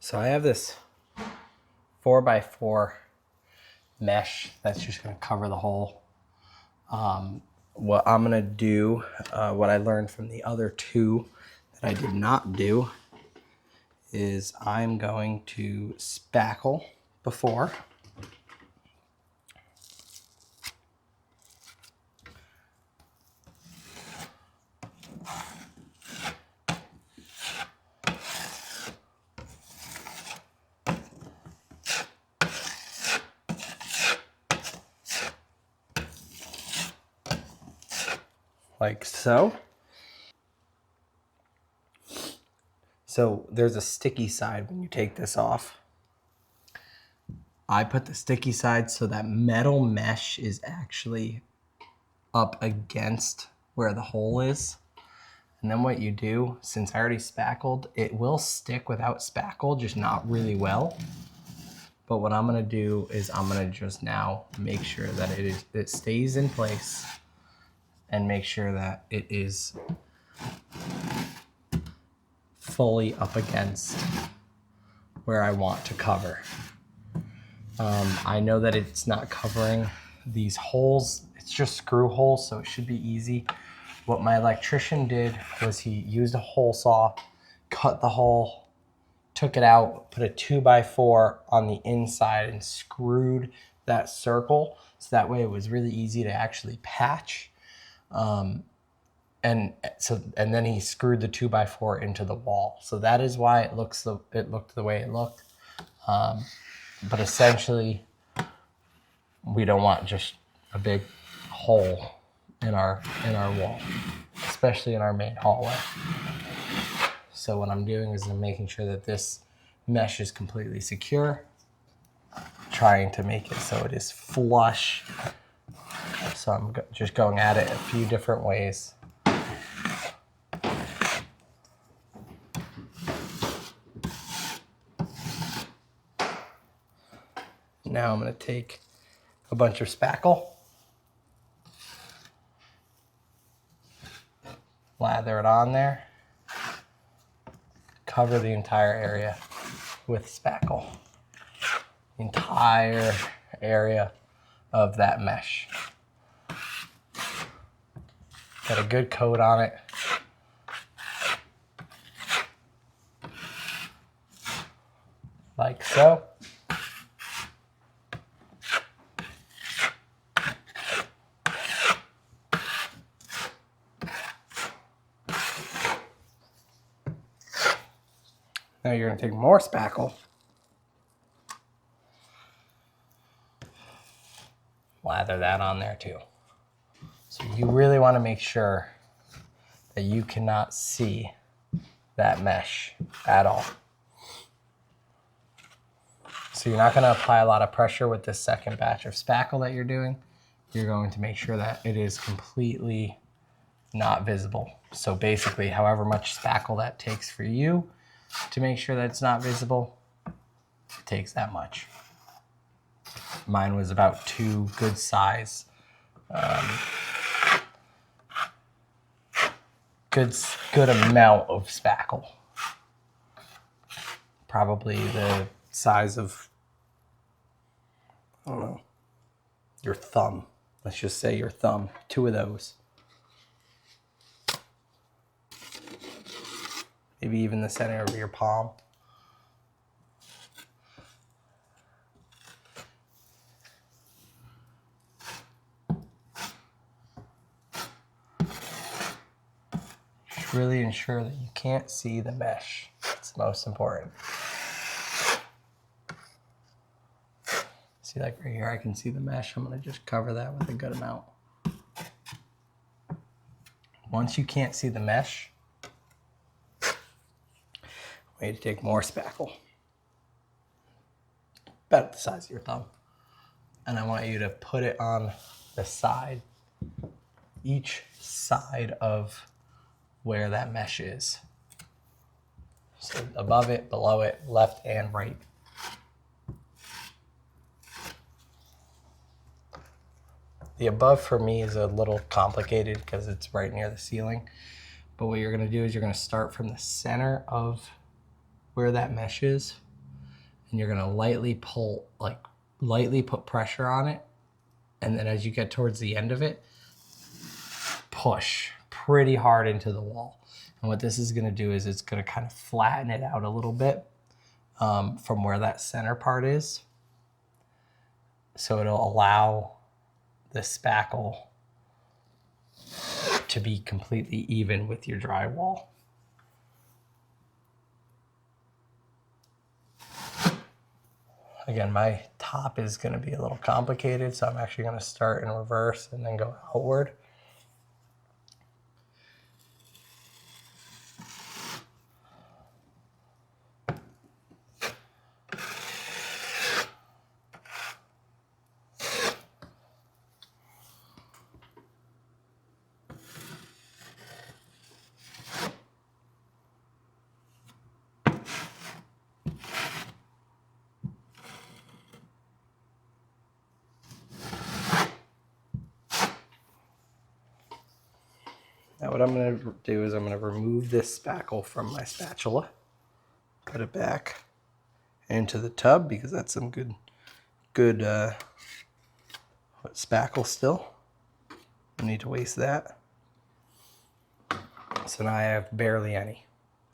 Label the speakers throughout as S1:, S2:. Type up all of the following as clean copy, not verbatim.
S1: So I have this 4x4 mesh that's just going to cover the hole. What I'm going to do, what I learned from the other two that I did not do, is I'm going to spackle before. Like so. So there's a sticky side when you take this off. I put the sticky side so that metal mesh is actually up against where the hole is. And then what you do, since I already spackled, it will stick without spackle, just not really well. But what I'm gonna do is I'm gonna just now make sure that it stays in place and make sure that it is fully up against where I want to cover. I know that it's not covering these holes. It's just screw holes, so it should be easy. What my electrician did was he used a hole saw, cut the hole, took it out, put a 2x4 on the inside and screwed that circle. So that way it was really easy to actually patch. And then he screwed the 2x4 into the wall. So that is why it looked the way it looked. But essentially, we don't want just a big hole in our wall, especially in our main hallway. So what I'm doing is I'm making sure that this mesh is completely secure, trying to make it so it is flush. So I'm just going at it a few different ways. Now I'm going to take a bunch of spackle, lather it on there, cover the entire area with spackle, the entire area of that mesh. Get a good coat on it. Like so. Now you're going to take more spackle, lather that on there too. So you really want to make sure that you cannot see that mesh at all. So you're not going to apply a lot of pressure with this second batch of spackle that you're doing. You're going to make sure that it is completely not visible. So basically, however much spackle that takes for you to make sure that it's not visible, it takes that much. Mine was about 2 good size, good amount of spackle. Probably the size of, I don't know, your thumb. Let's just say your thumb, 2 of those. Maybe even the center of your palm. Just really ensure that you can't see the mesh. It's most important. See, like right here, I can see the mesh. I'm gonna just cover that with a good amount. Once you can't see the mesh, I need to take more spackle, about the size of your thumb. And I want you to put it on the side, each side of where that mesh is. So above it, below it, left and right. The above for me is a little complicated because it's right near the ceiling. But what you're gonna do is you're gonna start from the center of where that mesh is and you're gonna lightly pull, like lightly put pressure on it. And then as you get towards the end of it, push pretty hard into the wall. And what this is gonna do is it's gonna kind of flatten it out a little bit from where that center part is. So it'll allow the spackle to be completely even with your drywall. Again, my top is going to be a little complicated, so I'm actually going to start in reverse and then go outward. Now what I'm going to do is I'm going to remove this spackle from my spatula, put it back into the tub because that's some good spackle still. I need to waste that. So now I have barely any.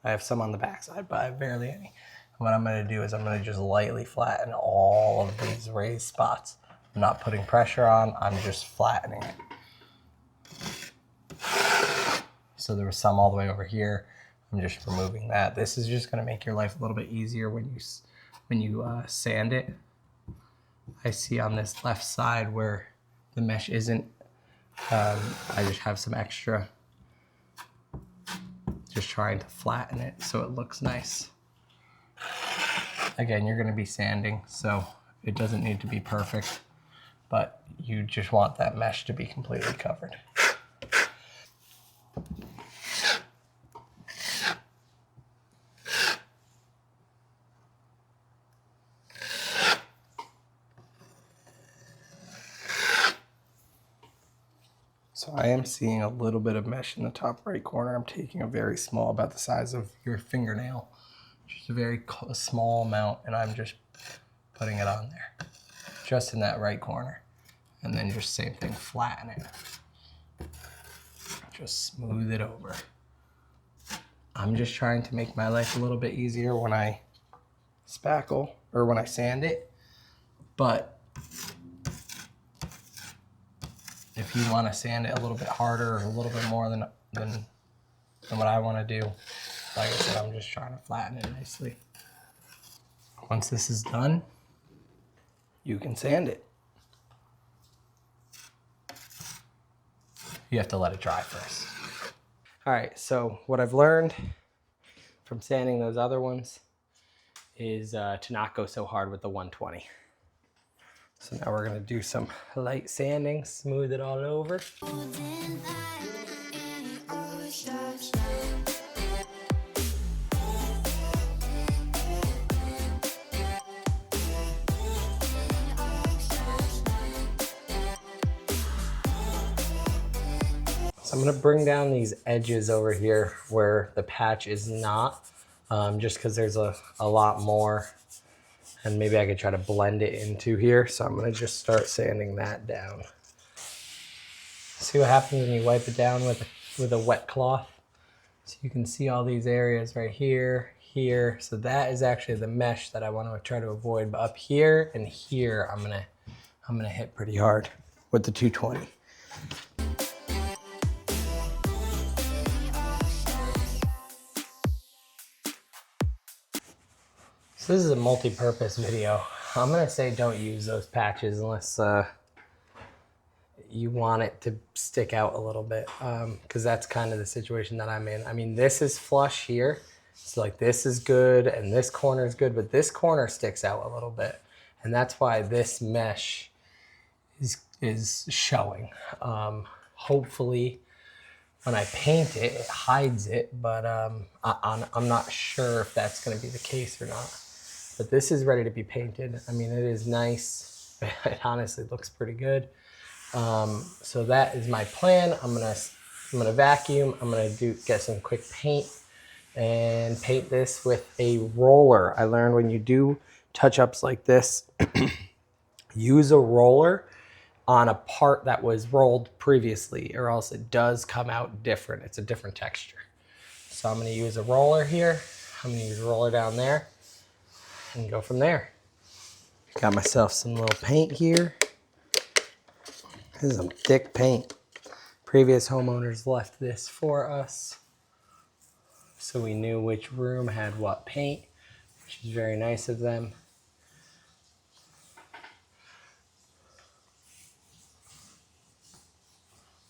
S1: I have some on the backside, but I have barely any. What I'm going to do is I'm going to just lightly flatten all of these raised spots. I'm not putting pressure on, I'm just flattening it. So there was some all the way over here. I'm just removing that. This is just going to make your life a little bit easier when you sand it. I see on this left side where the mesh isn't. I just have some extra. Just trying to flatten it so it looks nice. Again, you're going to be sanding, so it doesn't need to be perfect, but you just want that mesh to be completely covered. So I am seeing a little bit of mesh in the top right corner. I'm taking a very small, about the size of your fingernail, just a very small amount, and I'm just putting it on there, just in that right corner. And then just same thing, flatten it. Just smooth it over. I'm just trying to make my life a little bit easier when I spackle, or when I sand it, but if you want to sand it a little bit harder or a little bit more than what I want to do, like I said, I'm just trying to flatten it nicely. Once this is done, you can sand it. You have to let it dry first. All right, so what I've learned from sanding those other ones is to not go so hard with the 120. So now we're gonna do some light sanding, smooth it all over. So I'm gonna bring down these edges over here where the patch is not, just because there's a lot more. And maybe I could try to blend it into here. So I'm gonna just start sanding that down. See what happens when you wipe it down with a wet cloth? So you can see all these areas right here, here. So that is actually the mesh that I want to try to avoid. But up here and here, I'm gonna hit pretty hard with the 220. So this is a multi-purpose video. I'm gonna say don't use those patches unless you want it to stick out a little bit, because that's kind of the situation that I'm in. I mean, this is flush here. So like this is good and this corner is good, but this corner sticks out a little bit. And that's why this mesh is showing. Hopefully when I paint it, it hides it, but I'm not sure if that's gonna be the case or not. But this is ready to be painted. I mean, it is nice. It honestly looks pretty good. So that is my plan. I'm gonna vacuum. I'm gonna get some quick paint and paint this with a roller. I learned when you do touch-ups like this, use a roller on a part that was rolled previously, or else it does come out different. It's a different texture. So I'm going to use a roller here. I'm going to use a roller down there and go from there. Got myself some little paint here. This is some thick paint. Previous homeowners left this for us, so we knew which room had what paint, which is very nice of them.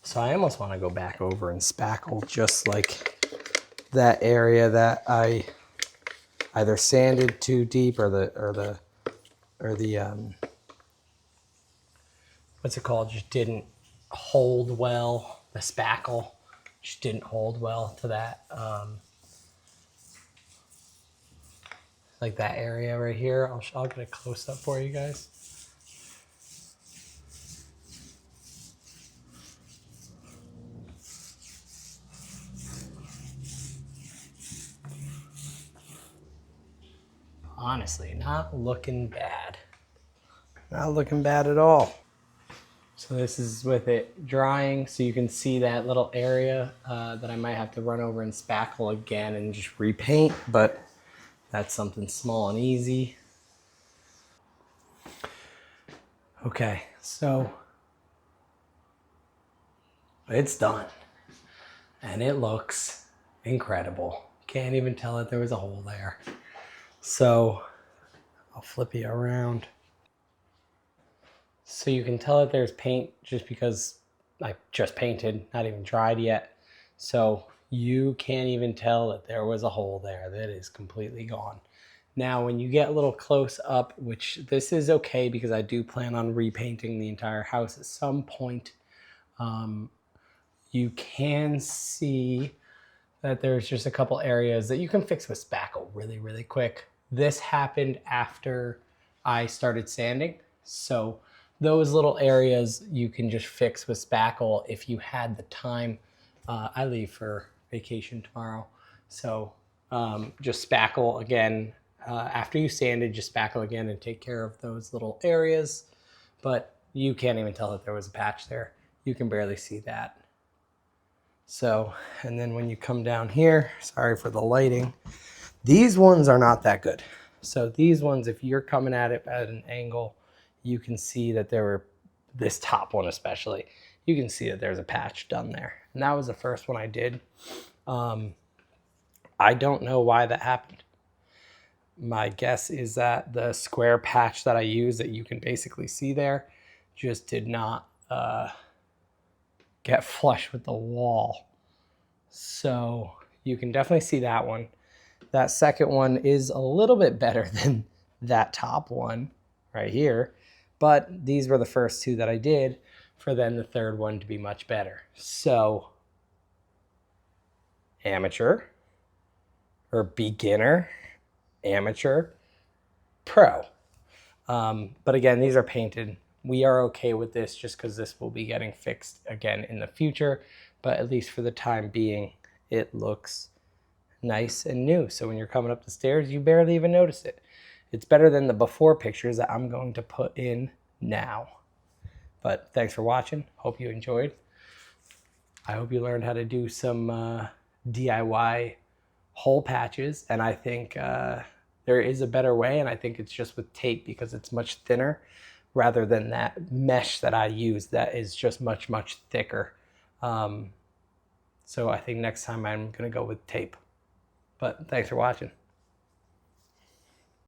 S1: So I almost want to go back over and spackle just like that area that I either sanded too deep or the what's it called, just didn't hold well. The spackle just didn't hold well to that, like that area right here. I'll get a close up for you guys. Honestly, not looking bad. Not looking bad at all. So this is with it drying, so you can see that little area that I might have to run over and spackle again and just repaint, but that's something small and easy. Okay, so it's done. And it looks incredible. Can't even tell that there was a hole there. So I'll flip you around. So you can tell that there's paint just because I just painted, not even dried yet. So you can't even tell that there was a hole there. That is completely gone. Now, when you get a little close up, which this is okay because I do plan on repainting the entire house at some point, you can see that there's just a couple areas that you can fix with spackle really, really quick. This happened after I started sanding. So those little areas you can just fix with spackle if you had the time. I leave for vacation tomorrow. So just spackle again. After you sanded, just spackle again and take care of those little areas. But you can't even tell that there was a patch there. You can barely see that. So, and then when you come down here, sorry for the lighting, these ones are not that good. So these ones, if you're coming at it at an angle, you can see that there were, this top one especially, you can see that there's a patch done there. And that was the first one I did. I don't know why that happened. My guess is that the square patch that I used that you can basically see there just did not get flush with the wall. So you can definitely see that one. That second one is a little bit better than that top one right here. But these were the first two that I did for then the third one to be much better. So amateur or beginner, amateur, pro. But again, these are painted. We are okay with this just because this will be getting fixed again in the future. But at least for the time being, it looks nice and new. So when you're coming up the stairs, you barely even notice it. It's better than the before pictures that I'm going to put in now. But thanks for watching. Hope you enjoyed. I hope you learned how to do some DIY hole patches. And I think there is a better way. And I think it's just with tape because it's much thinner rather than that mesh that I use that is just much, much thicker. So I think next time I'm going to go with tape. But thanks for watching.